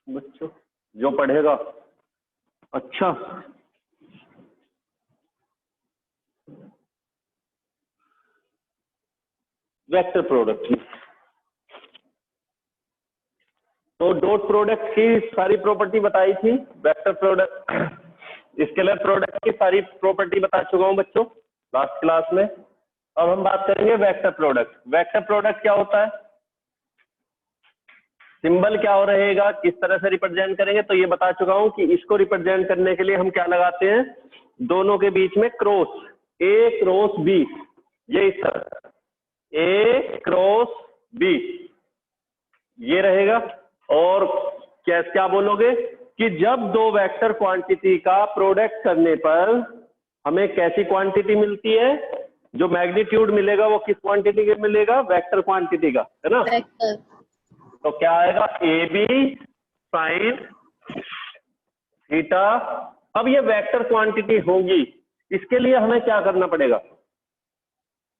बच्चों जो पढ़ेगा। अच्छा, वेक्टर प्रोडक्ट। तो डॉट प्रोडक्ट की सारी प्रॉपर्टी बताई थी, वेक्टर प्रोडक्ट, स्केलर प्रोडक्ट की सारी प्रॉपर्टी बता चुका हूं बच्चों लास्ट क्लास में। अब हम बात करेंगे वेक्टर प्रोडक्ट। वेक्टर प्रोडक्ट क्या होता है, सिंबल क्या हो रहेगा, किस तरह से रिप्रेजेंट करेंगे, तो ये बता चुका हूं कि इसको रिप्रेजेंट करने के लिए हम क्या लगाते हैं, दोनों के बीच में क्रॉस, ए क्रॉस बी, ये इस तरह ए क्रॉस बी ये रहेगा। और क्या बोलोगे कि जब दो वेक्टर क्वांटिटी का प्रोडक्ट करने पर हमें कैसी क्वांटिटी मिलती है, जो मैग्नीट्यूड मिलेगा वो किस क्वांटिटी का मिलेगा, वेक्टर क्वांटिटी का, है ना। वेक्टर। तो क्या आएगा, ए बी साइन थीटा। अब ये वेक्टर क्वांटिटी होगी, इसके लिए हमें क्या करना पड़ेगा,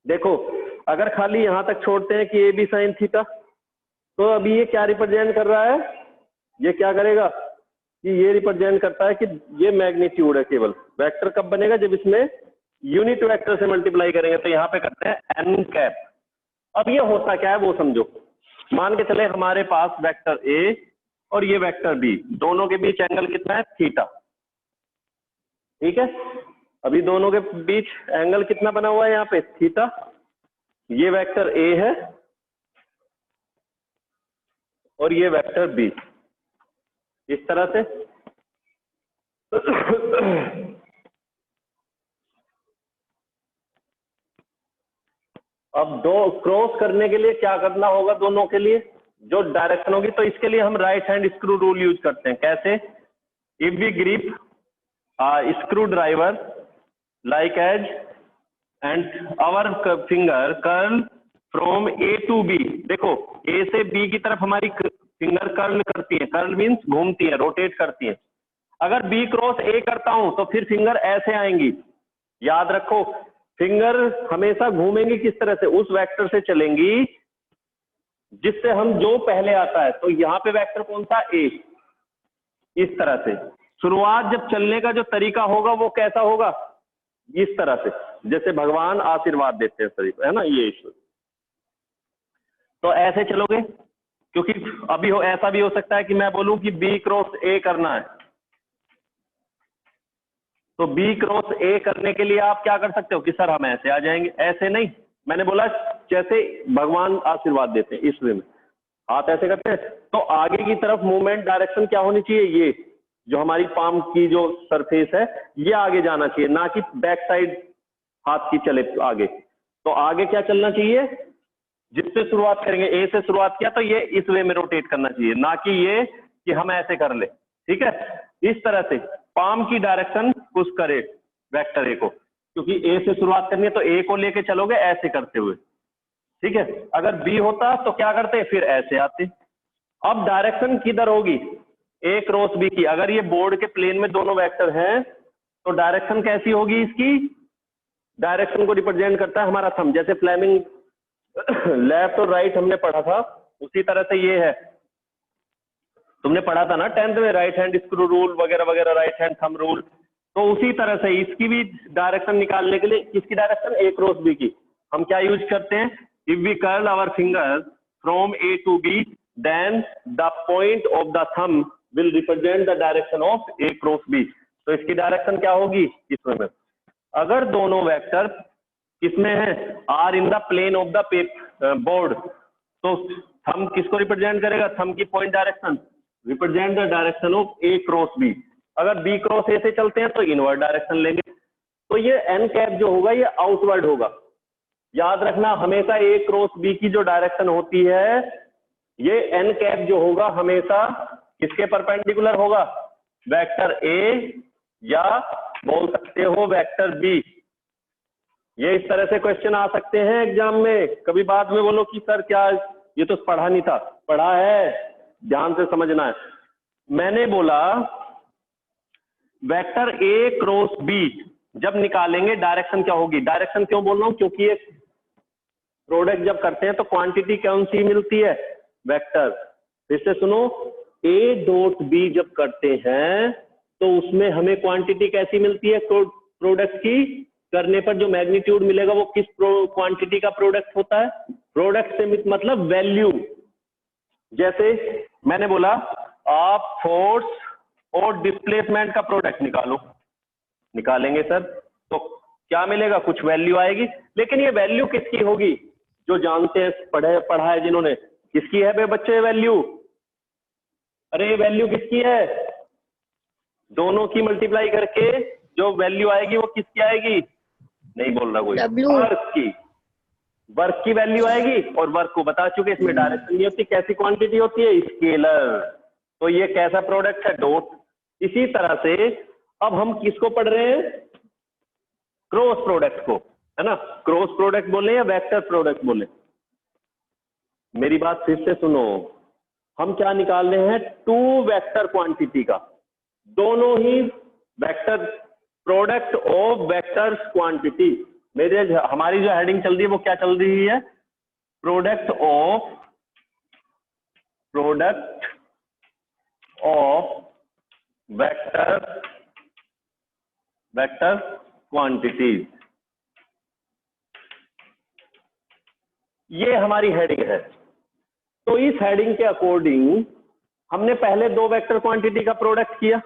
देखो अगर खाली यहां तक छोड़ते हैं कि ए बी साइन थीटा, तो अभी ये क्या रिप्रेजेंट कर रहा है, ये क्या करेगा कि ये रिप्रेजेंट करता है कि ये मैग्नीट्यूड है केवल। वेक्टर कब बनेगा, जब इसमें यूनिट वेक्टर से मल्टीप्लाई करेंगे। तो यहाँ पे करते हैं एन कैप। अब ये होता क्या है वो समझो। मान के चले हमारे पास वेक्टर ए और ये वेक्टर बी, दोनों के बीच एंगल कितना है, थीटा, ठीक है। अभी दोनों के बीच एंगल कितना बना हुआ है यहाँ पे, थीटा। ये वेक्टर ए है और ये वेक्टर बी, इस तरह से। अब दो क्रॉस करने के लिए क्या करना होगा, दोनों के लिए जो डायरेक्शन होगी, तो इसके लिए हम right hand screw rule use करते हैं। कैसे, if we grip screwdriver like as and our finger curl from A to B. देखो ए से बी की तरफ हमारी फिंगर कर्ल करती है, कर्ल मीन्स घूमती है, रोटेट करती है। अगर बी क्रॉस ए करता हूं तो फिर फिंगर ऐसे आएंगी, याद रखो फिंगर हमेशा घूमेंगी किस तरह से, उस वेक्टर से चलेंगी जिससे हम जो पहले आता है। तो यहाँ पे वेक्टर कौन सा, ए, इस तरह से। शुरुआत जब चलने का जो तरीका होगा वो कैसा होगा, इस तरह से, जैसे भगवान आशीर्वाद देते हैं शरीर, है ना, ये ईश्वर। तो ऐसे चलोगे, क्योंकि अभी ऐसा भी हो सकता है कि मैं बोलूं कि बी क्रॉस ए करना है, तो बी क्रॉस ए करने के लिए आप क्या कर सकते हो कि सर हम ऐसे आ जाएंगे, ऐसे नहीं, मैंने बोला जैसे भगवान आशीर्वाद देते हैं इस वे में, हाथ ऐसे करते हैं, तो आगे की तरफ मूवमेंट डायरेक्शन क्या होनी चाहिए, ये जो हमारी पाम की जो सरफेस है ये आगे जाना चाहिए, ना कि बैक साइड हाथ की चले आगे। तो आगे क्या चलना चाहिए, जिससे शुरुआत करेंगे, ए से शुरुआत किया तो ये इस वे में रोटेट करना चाहिए, ना कि ये कि हम ऐसे कर ले, ठीक है। इस तरह से पाम की डायरेक्शन पुश करे वेक्टर ए को, क्योंकि ए से शुरुआत करनी है तो ए को लेके चलोगे ऐसे करते हुए, ठीक है। अगर बी होता तो क्या करते, फिर ऐसे आते। अब डायरेक्शन किधर होगी, ए क्रॉस बी की। अगर ये बोर्ड के प्लेन में दोनों वेक्टर हैं तो डायरेक्शन कैसी होगी इसकी, डायरेक्शन को रिप्रेजेंट करता है हमारा थंब, जैसे फ्लेमिंग लेफ्ट और राइट हमने पढ़ा था, उसी तरह से ये है, तुमने पढ़ा था ना 10th में, राइट हैंड स्क्रू रूल वगैरह वगैरह, राइट हैंड थंब रूल। तो उसी तरह से इसकी भी डायरेक्शन निकालने के लिए, किसकी डायरेक्शन, ए क्रॉस बी की, हम क्या यूज करते हैं, if we curl our finger from A to B then the point of the thumb will represent the direction of A cross B. तो इसकी डायरेक्शन क्या होगी इसमें, अगर दोनों वेक्टर किसमें है, are in the plane of the board, तो थंब किसको रिप्रेजेंट करेगा, थंब की point direction represent the direction of A cross B. अगर बी क्रॉस ए से चलते हैं तो इनवर्ड डायरेक्शन लेंगे, तो ये एन कैप जो होगा ये आउटवर्ड होगा। याद रखना हमेशा ए क्रॉस बी की जो डायरेक्शन होती है, ये एन कैप जो होगा हमेशा किसके परपेंडिकुलर होगा, वेक्टर ए या बोल सकते हो वेक्टर बी। ये इस तरह से क्वेश्चन आ सकते हैं एग्जाम में, कभी बाद में बोलो कि सर क्या ये तो पढ़ा नहीं था, पढ़ा है, ध्यान से समझना है। मैंने बोला वेक्टर ए क्रॉस बी जब निकालेंगे डायरेक्शन क्या होगी, डायरेक्शन क्यों बोल रहा हूं, क्योंकि ये प्रोडक्ट जब करते हैं तो क्वांटिटी कौन सी मिलती है, वेक्टर। फिर से सुनो, ए डॉट बी जब करते हैं तो उसमें हमें क्वांटिटी कैसी मिलती है प्रोडक्ट की, करने पर जो मैग्नीट्यूड मिलेगा वो किस क्वांटिटी का प्रोडक्ट होता है, प्रोडक्ट से मतलब वैल्यू। जैसे मैंने बोला आप फोर्स और डिस्प्लेसमेंट का प्रोडक्ट निकालो, निकालेंगे सर तो क्या मिलेगा, कुछ वैल्यू आएगी, लेकिन ये वैल्यू किसकी होगी, जो जानते हैं, पढ़ा है जिन्होंने, किसकी है बे बच्चे वैल्यू, अरे वैल्यू किसकी है, दोनों की मल्टीप्लाई करके जो वैल्यू आएगी वो किसकी आएगी, नहीं बोल रहा कोई, वर्क की वैल्यू आएगी, और वर्क को बता चुके इसमें डायरेक्शन नहीं होती, कैसी क्वांटिटी होती है, स्केलर। तो ये कैसा प्रोडक्ट है, डॉट। इसी तरह से अब हम किसको पढ़ रहे हैं, क्रॉस प्रोडक्ट को, है ना, क्रॉस प्रोडक्ट बोले या वेक्टर प्रोडक्ट बोले, मेरी बात फिर से सुनो, हम क्या निकाल रहे हैं, टू वेक्टर क्वांटिटी का, दोनों ही vector product of vector quantity. मेरे हमारी जो हेडिंग चल रही है वो क्या चल रही है, प्रोडक्ट ऑफ वेक्टर क्वांटिटीज, ये हमारी हेडिंग है। तो इस हेडिंग के अकॉर्डिंग हमने पहले दो वेक्टर क्वांटिटी का प्रोडक्ट किया,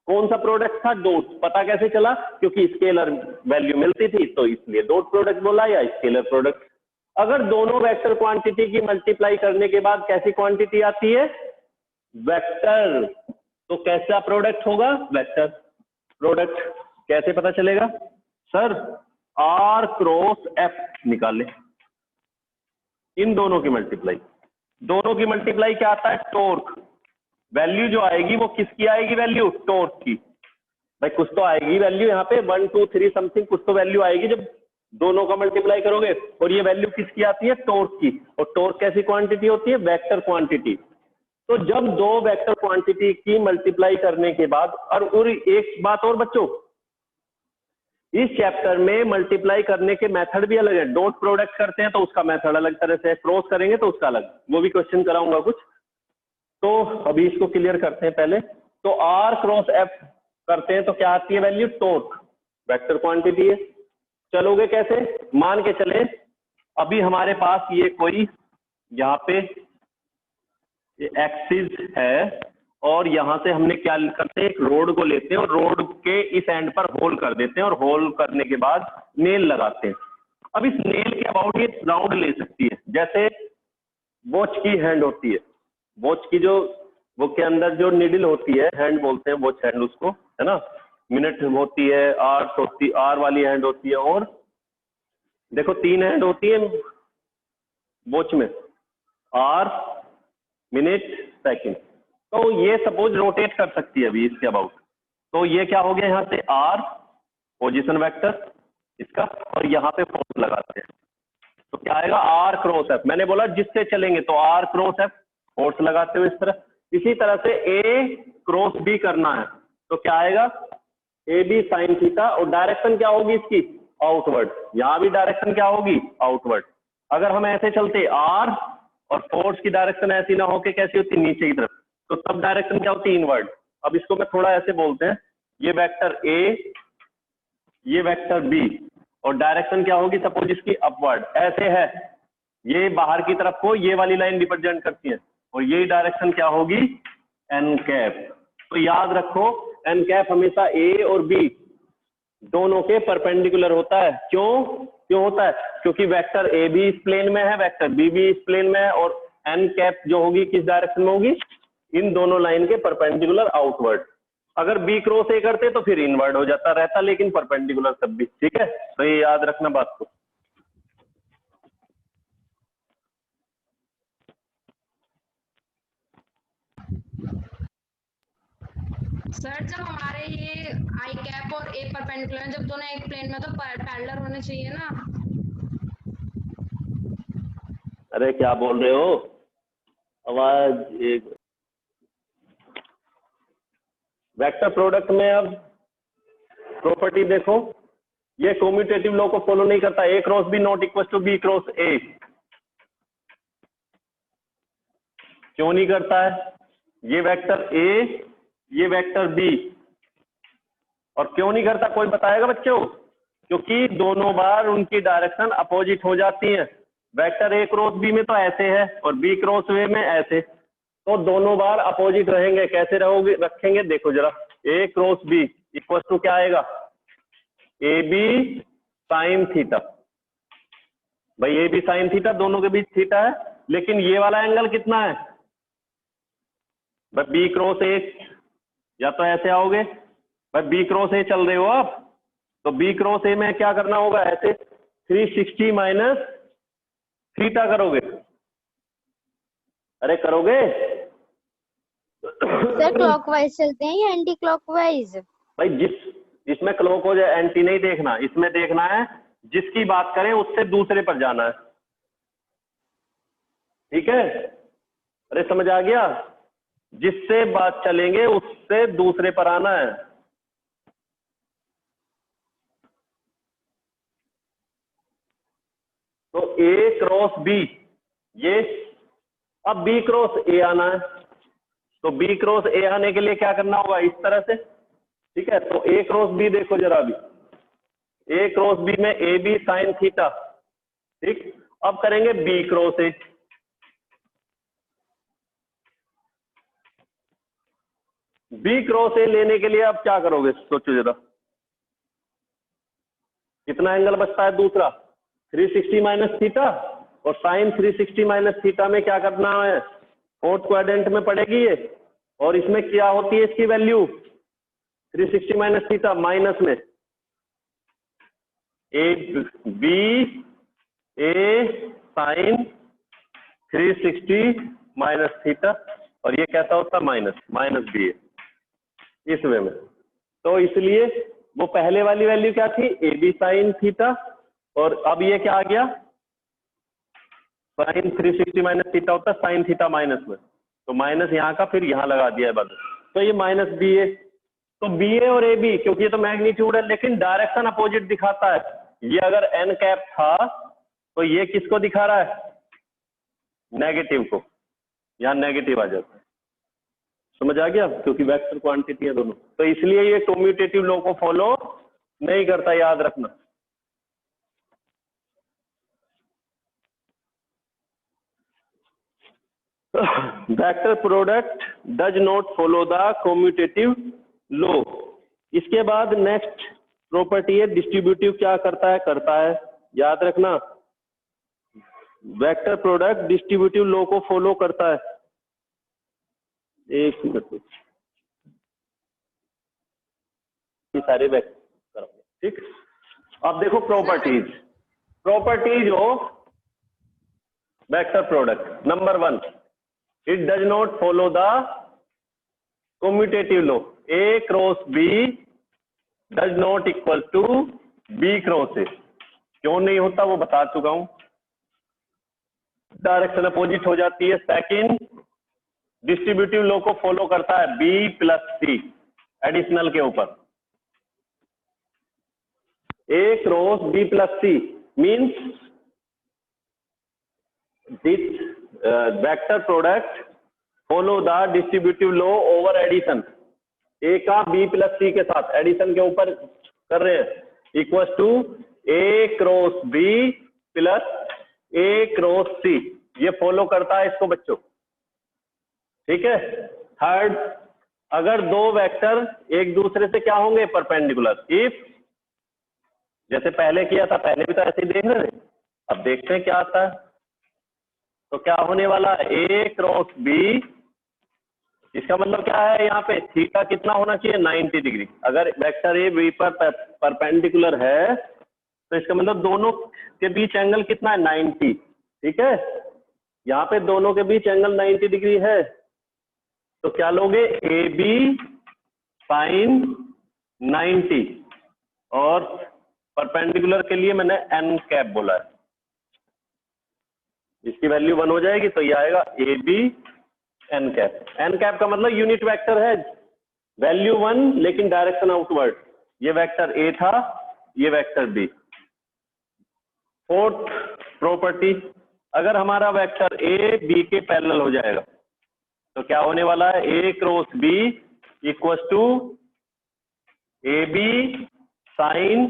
कौन सा प्रोडक्ट था, डॉट। पता कैसे चला, क्योंकि स्केलर वैल्यू मिलती थी तो इसलिए डॉट प्रोडक्ट बोला, या स्केलर प्रोडक्ट। अगर दोनों वेक्टर क्वांटिटी की मल्टीप्लाई करने के बाद कैसी क्वांटिटी आती है, वेक्टर, तो कैसा प्रोडक्ट होगा, वेक्टर प्रोडक्ट। कैसे पता चलेगा सर, आर क्रॉस एफ निकाले, इन दोनों की मल्टीप्लाई, दोनों की मल्टीप्लाई क्या आता है, टॉर्क। वैल्यू जो आएगी वो किसकी आएगी, वैल्यू टॉर्क की। भाई कुछ तो आएगी वैल्यू, यहाँ पे 1 2 3 समथिंग कुछ तो वैल्यू आएगी जब दोनों का मल्टीप्लाई करोगे, और ये वैल्यू किसकी आती है, टॉर्क की। और टॉर्क कैसी क्वांटिटी होती है, वेक्टर क्वांटिटी। तो जब दो वेक्टर क्वांटिटी की मल्टीप्लाई करने के बाद, और एक बात और बच्चों, इस चैप्टर में मल्टीप्लाई करने के मेथड भी अलग है। डॉट प्रोडक्ट करते हैं तो उसका मेथड अलग तरह से, क्रॉस करेंगे तो उसका अलग, वो भी क्वेश्चन कराऊंगा कुछ। तो अभी इसको क्लियर करते हैं पहले। तो आर क्रॉस एफ करते हैं तो क्या आती है वैल्यू, टॉर्क, वेक्टर क्वांटिटी है। चलोगे कैसे, मान के चले अभी हमारे पास ये कोई यहाँ पे एक्सिस है, और यहां से हमने क्या करते हैं, एक रोड को लेते हैं और रोड के इस एंड पर होल कर देते हैं, और होल करने के बाद नेल लगाते हैं। अब इस नेल के अबाउट ये राउंड ले सकती है, जैसे वॉच की हैंड होती है, वॉच की जो वो के अंदर जो निडल होती है, हैंड बोलते हैं वॉच हैंड उसको, है ना, मिनट होती है, आर्स होती, आर वाली हैंड होती है, और देखो 3 हैंड होती है वॉच में, आर, मिनट, सेकंड। तो ये सपोज रोटेट कर सकती है अभी इसके अबाउट, तो ये क्या हो गया, यहाँ से आर पोजीशन वेक्टर इसका, और यहाँ पे फोर्स लगाते हैं तो क्या आएगा, आर क्रॉस एफ। मैंने बोला जिससे चलेंगे तो आर क्रॉस एफ, फोर्स लगाते हुए इस तरह। इसी तरह से ए क्रॉस बी करना है तो क्या आएगा, ए बी साइन थीटा, और डायरेक्शन क्या होगी इसकी, आउटवर्ड। यहां भी डायरेक्शन क्या होगी, आउटवर्ड। अगर हम ऐसे चलते आर, और फोर्स की डायरेक्शन ऐसी ना होके कैसी होती, नीचे की तरफ, तो तब डायरेक्शन क्या होती है, इनवर्ड। अब इसको मैं थोड़ा ऐसे बोलते हैं, ये वेक्टर ए, ये वेक्टर बी, और डायरेक्शन क्या होगी, सपोज इसकी अपवर्ड, ऐसे है, ये बाहर की तरफ को ये वाली लाइन रिप्रेजेंट करती है, और यही डायरेक्शन क्या होगी, एन कैप। तो याद रखो एन कैप हमेशा ए और बी दोनों के परपेंडिकुलर होता है। क्यों होता है, क्योंकि वेक्टर ए भी इस प्लेन में है, वेक्टर बी भी इस प्लेन में है, और एन कैप जो होगी किस डायरेक्शन में होगी, इन दोनों लाइन के परपेंडिकुलर आउटवर्ड। अगर बी क्रॉस ए करते तो फिर इनवर्ड हो जाता रहता, लेकिन परपेंडिकुलर तब भी, ठीक है। तो ये याद रखना बात को। सर जब हमारे ये आई कैप और ए परपेंडिकुलर, जब दोनों एक प्लेन में तो पैरेलल होने चाहिए ना। अरे क्या बोल रहे हो, आवाज एक। वेक्टर प्रोडक्ट में अब प्रॉपर्टी देखो, ये कम्यूटेटिव लॉ को फॉलो नहीं करता, A cross B not equal to B cross A. क्यों नहीं करता है, ये वेक्टर ए, ये वेक्टर बी। और क्यों नहीं करता कोई बताएगा बच्चों? क्योंकि दोनों बार उनकी डायरेक्शन अपोजिट हो जाती है। वेक्टर ए क्रॉस बी में तो ऐसे है और बी क्रॉस ए में ऐसे, तो दोनों बार अपोजिट रहेंगे। कैसे रहोगे रखेंगे देखो जरा, ए क्रॉस बी इक्वल टू क्या आएगा, ए बी साइन थीटा। भाई ए बी साइन थीटा, दोनों के बीच थीटा है, लेकिन ये वाला एंगल कितना है भाई, बी क्रॉस ए। या तो ऐसे आओगे भाई, बी क्रॉस ए चल रहे हो आप, तो बी क्रॉस ए में क्या करना होगा, ऐसे 360 माइनस थीटा करोगे। अरे करोगे सर क्लॉकवाइज चलते हैं या एंटी क्लॉकवाइज? भाई इसमें क्लॉकवाइज एंटी नहीं देखना, इसमें देखना है जिसकी बात करें उससे दूसरे पर जाना है। ठीक है, अरे समझ आ गया, जिससे बात चलेंगे उससे दूसरे पर आना है। तो ए क्रॉस बी, ये अब बी क्रॉस ए आना है, तो बी क्रॉस ए आने के लिए क्या करना होगा, इस तरह से। ठीक है, तो ए क्रॉस बी देखो जरा, अभी ए क्रॉस बी में ए बी साइन थीटा। ठीक, अब करेंगे B cross A. B cross A लेने के लिए अब क्या करोगे, सोचो जरा, कितना एंगल बचता है दूसरा, 360 माइनस थीटा, और साइन 360 माइनस थीटा में क्या करना है, फोर्थ क्वाड्रेंट में पड़ेगी ये, और इसमें क्या होती है इसकी वैल्यू 360 माइनस थीटा, माइनस में A B A sine 360 minus theta, और ये कैसा होता है माइनस बी ए, इस वे में। तो इसलिए वो पहले वाली वैल्यू क्या थी, ए बी साइन थीटा, और अब ये क्या आ गया, साइन 360 माइनस थीटा होता है साइन थीटा माइनस में, तो माइनस यहाँ का फिर यहाँ लगा दिया है बस, तो ये माइनस बी ए। तो बी ए और ए बी, क्योंकि ये तो मैग्नीट्यूड है लेकिन डायरेक्शन अपोजिट दिखाता है। ये अगर एन कैप था तो ये किसको दिखा रहा है, नेगेटिव को, यहाँ नेगेटिव आ जाता है। समझ आ गया, क्योंकि वेक्टर क्वांटिटी है दोनों, तो इसलिए ये कम्यूटेटिव लॉ को फॉलो नहीं करता, याद रखना। Vector product does not follow the commutative law. इसके बाद नेक्स्ट प्रॉपर्टी है डिस्ट्रीब्यूटिव, क्या करता है याद रखना, वेक्टर प्रोडक्ट डिस्ट्रीब्यूटिव लॉ को फॉलो करता है। एक मिनट, ये सारे वेक्टर, ठीक। अब देखो properties of vector product. Number 1, it does not follow the commutative law. A cross B does not equal to B cross A. क्यों नहीं होता वो बता चुका हूं, डायरेक्शन अपोजिट हो जाती है। सेकंड, डिस्ट्रीब्यूटिव लॉ को फॉलो करता है बी प्लस सी एडिशनल के ऊपर। A cross B plus C means this vector product follow the distributive law over addition. A का बी प्लस सी के साथ एडिशन के ऊपर कर रहे हैं, equal to A cross B plus A cross C. ये फॉलो करता है इसको बच्चों, ठीक है। थर्ड, अगर दो वेक्टर एक दूसरे से क्या होंगे, परपेंडिकुलर। इफ, जैसे पहले किया था, पहले भी तो ऐसे ही देख रहे थे, अब देखते हैं क्या आता है। तो क्या होने वाला है, ए क्रॉस बी, इसका मतलब क्या है, यहाँ पे थीटा कितना होना चाहिए, 90 डिग्री। अगर वेक्टर ए बी पर परपेंडिकुलर है तो इसका मतलब दोनों के बीच एंगल कितना है, 90। ठीक है, यहाँ पे दोनों के बीच एंगल 90 डिग्री है, तो क्या लोगे, ए बी साइन 90, और परपेंडिकुलर के लिए मैंने एन कैप बोला है, इसकी वैल्यू 1 हो जाएगी, तो ये आएगा A B N cap. N cap का मतलब यूनिट वेक्टर है, वैल्यू 1 लेकिन डायरेक्शन आउटवर्ड। ये वेक्टर ए था, ये वेक्टर बी। फोर्थ प्रॉपर्टी, अगर हमारा वेक्टर ए बी के पैरेलल हो जाएगा तो क्या होने वाला है, A cross B equal to A B sine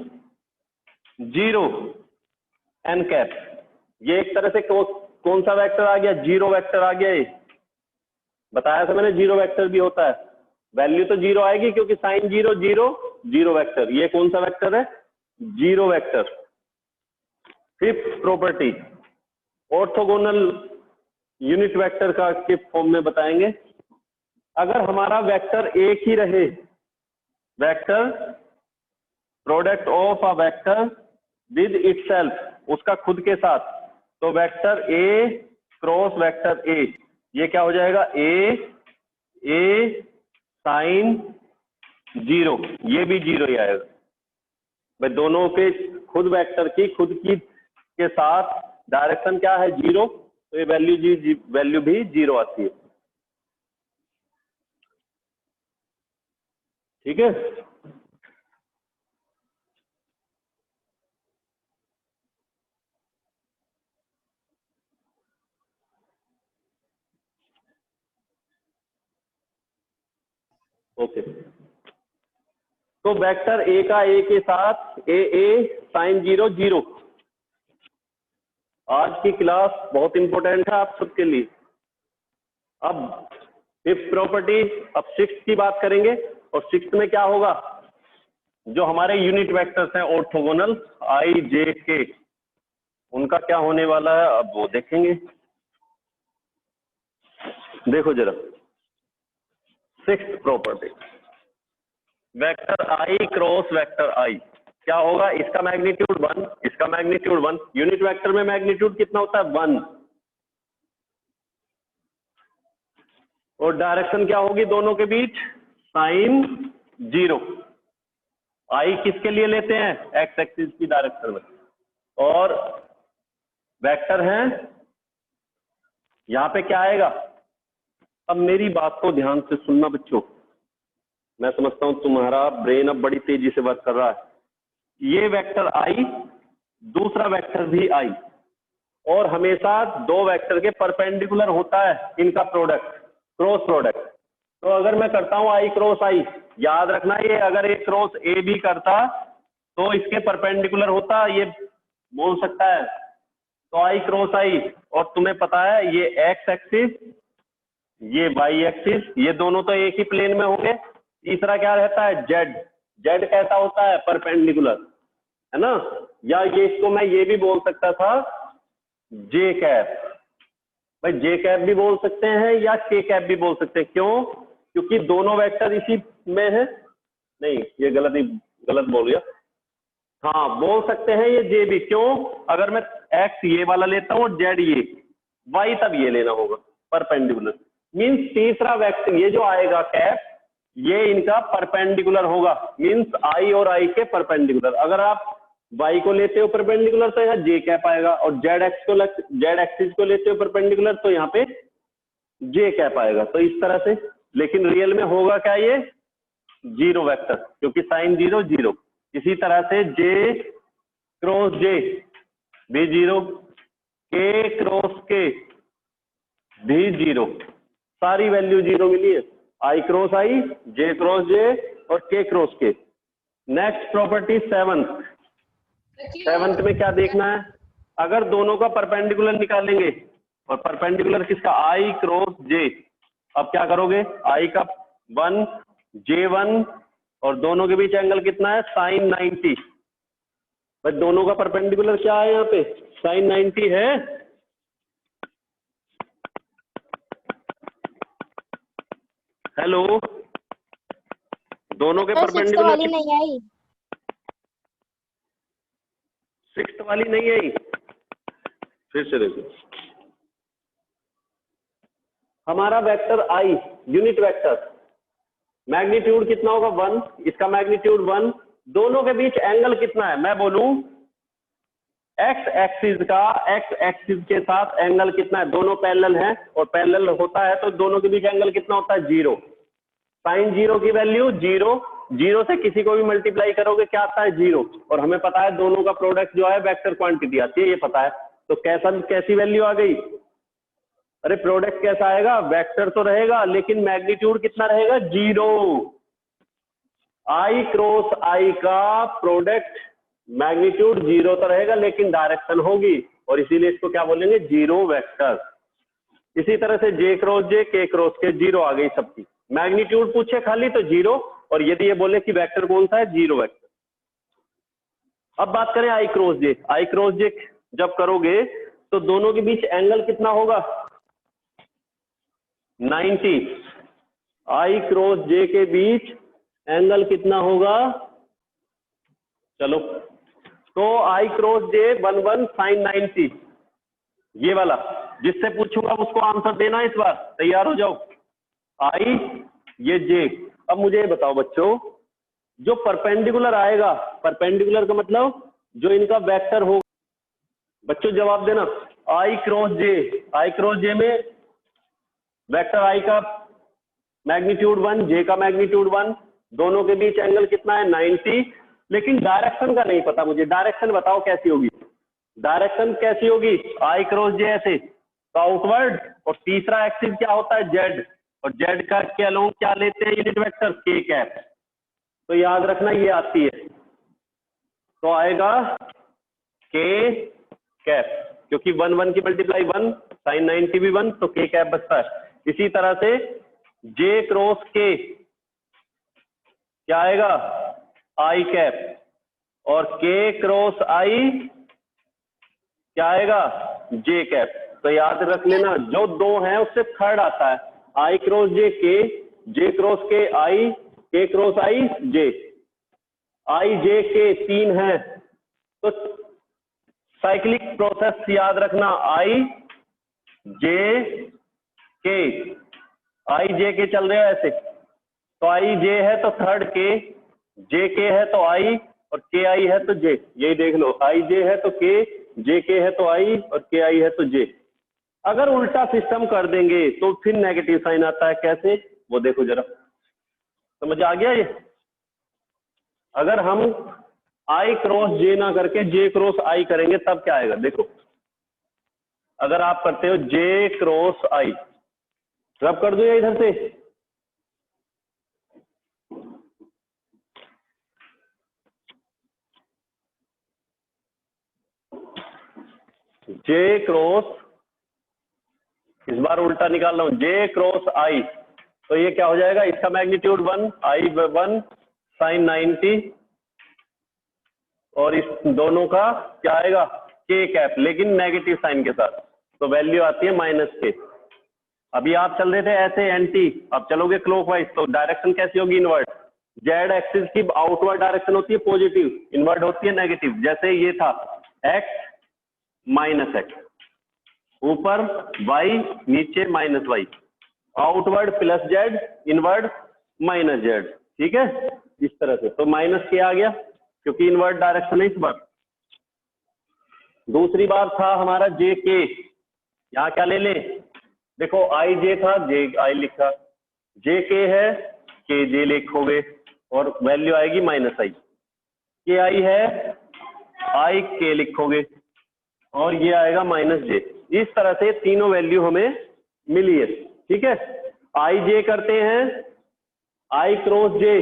0 N cap. ये एक तरह से कौन सा वेक्टर आ गया, जीरो वेक्टर आ गया। ये बताया था मैंने, जीरो वेक्टर भी होता है, वैल्यू तो जीरो आएगी क्योंकि साइन 0 0 जीरो वेक्टर। ये कौन सा वेक्टर है, zero vector. Fifth property orthogonal unit vector का के फॉर्म में बताएंगे। अगर हमारा वेक्टर एक ही रहे, vector product of a vector with itself, उसका खुद के साथ, तो vector A cross vector A, ये क्या हो जाएगा, ए साइन 0, ये भी 0 ही आएगा भाई। दोनों के खुद वेक्टर की खुद की के साथ डायरेक्शन क्या है, 0, तो ये वैल्यू भी 0 आती है। ठीक है, ओके। तो वेक्टर ए का ए के साथ ए साइन 0 0। आज की क्लास बहुत इंपॉर्टेंट है आप सबके लिए। अब फिफ्थ प्रॉपर्टी, अब सिक्स्थ की बात करेंगे, और सिक्स्थ में क्या होगा, जो हमारे यूनिट वेक्टर्स हैं ऑर्थोगोनल आई जे के, उनका क्या होने वाला है अब वो देखेंगे। देखो जरा, सिक्स्थ प्रॉपर्टी, वेक्टर आई क्रॉस वेक्टर आई क्या होगा, इसका मैग्नीट्यूड 1, इसका मैग्नीट्यूड 1। यूनिट वेक्टर में मैग्नीट्यूड कितना होता है, 1। और डायरेक्शन क्या होगी दोनों के बीच, साइन 0। आई किसके लिए लेते हैं, एक्स एक्सिस की डायरेक्शन में, और वेक्टर है यहां पे क्या आएगा। अब मेरी बात को ध्यान से सुनना बच्चों, मैं समझता हूं तुम्हारा ब्रेन अब बड़ी तेजी से वर्क कर रहा है। ये वेक्टर आई, दूसरा वेक्टर भी आई, और हमेशा दो वेक्टर के परपेंडिकुलर होता है इनका प्रोडक्ट, क्रॉस प्रोडक्ट। तो अगर मैं करता हूं आई क्रॉस आई, याद रखना ये अगर एक क्रॉस ए भी करता तो इसके परपेंडिकुलर होता, ये बोल सकता है। तो आई क्रॉस आई, और तुम्हें पता है ये एक्स एक्सिस, ये वाई एक्सिस, ये दोनों तो एक ही प्लेन में होंगे। तीसरा क्या रहता है, जेड। जेड कैसा होता है, परपेंडिकुलर, है ना। या ये इसको मैं ये भी बोल सकता था जे कैप, भाई जे कैप भी बोल सकते हैं या के कैप भी बोल सकते हैं। क्यों, क्योंकि दोनों वेक्टर इसी में है। नहीं, ये गलत बोल गया। हाँ, बोल सकते हैं ये जे भी। क्यों, अगर मैं एक्स ये वाला लेता हूँ और जेड ये, वाई तब ये लेना होगा परपेंडिकुलर। मीन्स तीसरा वेक्टर ये जो आएगा कैप, ये इनका परपेंडिकुलर होगा, मीन्स आई और आई के परपेंडिकुलर। अगर आप वाई को लेते हो परपेंडिकुलर तो यहाँ जे कैप आएगा, और जेड एक्सिस को लेते हो परपेंडिकुलर तो यहाँ पे जे कैप आएगा। तो इस तरह से, लेकिन रियल में होगा क्या, ये जीरो वेक्टर, क्योंकि साइन 0 0। इसी तरह से जे क्रॉस जे भी 0, के क्रॉस के भी 0, सारी वैल्यू 0 मिली है। आई क्रॉस आई, जे क्रॉस जे और के क्रॉस के। नेक्स्ट प्रॉपर्टी सेवंथ में क्या देखना है, अगर दोनों का परपेंडिकुलर निकालेंगे, और परपेंडिकुलर किसका, आई क्रॉस जे। अब क्या करोगे, आई का 1 J1, और दोनों के बीच एंगल कितना है, साइन 90। बट दोनों का परपेंडिकुलर क्या है यहाँ पे, साइन 90 है। हेलो, दोनों के परपेंडिकुलर वाली नहीं आई, सिक्स्थ वाली नहीं आई। फिर से देखो, हमारा vector I unit vector, magnitude कितना होगा 1, इसका मैग्नीट्यूड 1। दोनों के बीच एंगल कितना है, मैं बोलूं एक्स एक्सिस का एक्स एक्सिस के साथ एंगल कितना है, दोनों पैरेलल हैं, और पैरेलल होता है तो दोनों के बीच एंगल कितना होता है, 0। साइन 0 की वैल्यू 0, 0 से किसी को भी मल्टीप्लाई करोगे क्या आता है, 0। और हमें पता है दोनों का प्रोडक्ट जो है वेक्टर क्वांटिटी आती है, ये पता है। तो कैसी वैल्यू आ गई, अरे प्रोडक्ट कैसा आएगा, वेक्टर तो रहेगा लेकिन मैग्नीट्यूड कितना रहेगा, 0। आई क्रॉस आई का प्रोडक्ट मैग्नीट्यूड 0 तो रहेगा लेकिन डायरेक्शन होगी, और इसीलिए इसको क्या बोलेंगे, 0 वेक्टर। इसी तरह से जे क्रॉस जे, के क्रॉस के, 0 आ गई सबकी। मैग्नीट्यूड पूछे खाली तो 0, और यदि ये बोले कि वेक्टर कौन सा है, 0 वेक्टर। अब बात करें आई क्रॉस जे। आई क्रॉस जे जब करोगे तो दोनों के बीच एंगल कितना होगा, 90। आई क्रॉस जे के बीच एंगल कितना होगा, चलो, तो आई क्रॉस जे 1 sin 90, ये वाला जिससे पूछूंगा उसको आंसर देना। इस बार तैयार हो जाओ। आई ये जे। अब मुझे ये बताओ बच्चों, जो परपेंडिकुलर आएगा, परपेंडिकुलर का मतलब जो इनका वेक्टर हो, बच्चों जवाब देना। आई क्रॉस जे, आई क्रॉस जे में वेक्टर आई का मैग्नीट्यूड 1, जे का मैग्नीट्यूड 1, दोनों के बीच एंगल कितना है, 90। लेकिन डायरेक्शन का नहीं पता मुझे, डायरेक्शन बताओ कैसी होगी, डायरेक्शन कैसी होगी। आई क्रॉस जे ऐसे तो आउटवर्ड, और तीसरा एक्सिस क्या होता है, जेड, और जेड का के अलोंग क्या लेते हैं यूनिट वेक्टर, के कैप। तो याद रखना ये आती है, तो आएगा के कैप, क्योंकि 1 की मल्टीप्लाई 1, sin 90 भी 1, तो के कैप बचता है। इसी तरह से जे क्रॉस के क्या आएगा, आई कैप, और के क्रॉस आई क्या आएगा, जे कैप। तो याद रख लेना, जो 2 है उससे थर्ड आता है, आई क्रॉस जे के, जे क्रॉस के आई, के क्रॉस आई जे। आई जे के 3 है, तो साइक्लिक प्रोसेस याद रखना, आई जे के, आई जे के चल रहे हैं ऐसे, तो आई जे है तो थर्ड के, जे के है तो आई, और के आई है तो जे। यही देख लो, आई जे है तो के, जे के है तो आई, और के आई है तो जे। अगर उल्टा सिस्टम कर देंगे तो फिर नेगेटिव साइन आता है, कैसे वो देखो जरा, समझ आ गया ये। अगर हम आई क्रॉस जे ना करके जे क्रॉस आई करेंगे तब क्या आएगा, देखो। अगर आप करते हो जे क्रॉस आई, रब कर दो ये इधर से, जे क्रॉस, इस बार उल्टा निकाल रहा हूं, जे क्रॉस आई, तो ये क्या हो जाएगा, इसका मैग्नीट्यूड 1, आई 1 sin 90, और इस दोनों का क्या आएगा, के कैप, लेकिन नेगेटिव साइन के साथ, तो वैल्यू आती है -k। अभी आप चल रहे थे ऐसे एंटी, अब चलोगे क्लॉकवाइज, तो डायरेक्शन कैसी होगी, इनवर्ट। जेड एक्सिस की आउटवर्ड डायरेक्शन होती है पॉजिटिव, इनवर्ट होती है नेगेटिव। जैसे ये था x -x, ऊपर y, नीचे -y, outward +z, invert -z, ठीक है, इस तरह से। तो -k आ गया क्योंकि इनवर्ट डायरेक्शन है इस बार। दूसरी बार था हमारा जे के, यहाँ क्या ले लें, देखो आई जे था, जे आई लिखा, जे के है, के जे लिखोगे, और वैल्यू आएगी -i। के आई है, आई के लिखोगे, और ये आएगा -j। इस तरह से तीनों वैल्यू हमें मिली है, ठीक है। आई जे करते हैं, आई क्रॉस जे,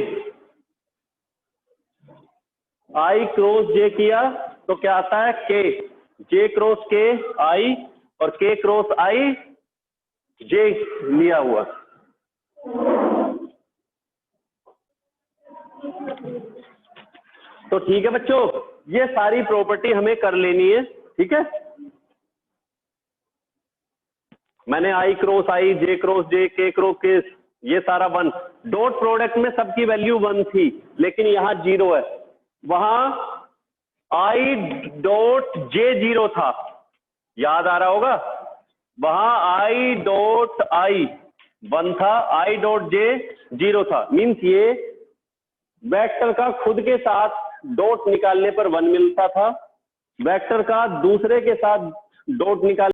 आई क्रॉस जे किया तो क्या आता है, के, जे क्रॉस के आई, और के क्रॉस आई जे लिया हुआ। तो ठीक है बच्चों, ये सारी प्रॉपर्टी हमें कर लेनी है, ठीक है। मैंने आई क्रॉस आई, जे क्रॉस जे, के क्रॉस के, ये सारा 1, डॉट प्रोडक्ट में सबकी वैल्यू 1 थी, लेकिन यहाँ 0 है। वहां आई डॉट जे 0 था, याद आ रहा होगा, वहां आई डॉट आई 1 था, आई डॉट जे 0 था। मीन्स ये वेक्टर का खुद के साथ डॉट निकालने पर 1 मिलता था, वेक्टर का दूसरे के साथ डॉट निकाल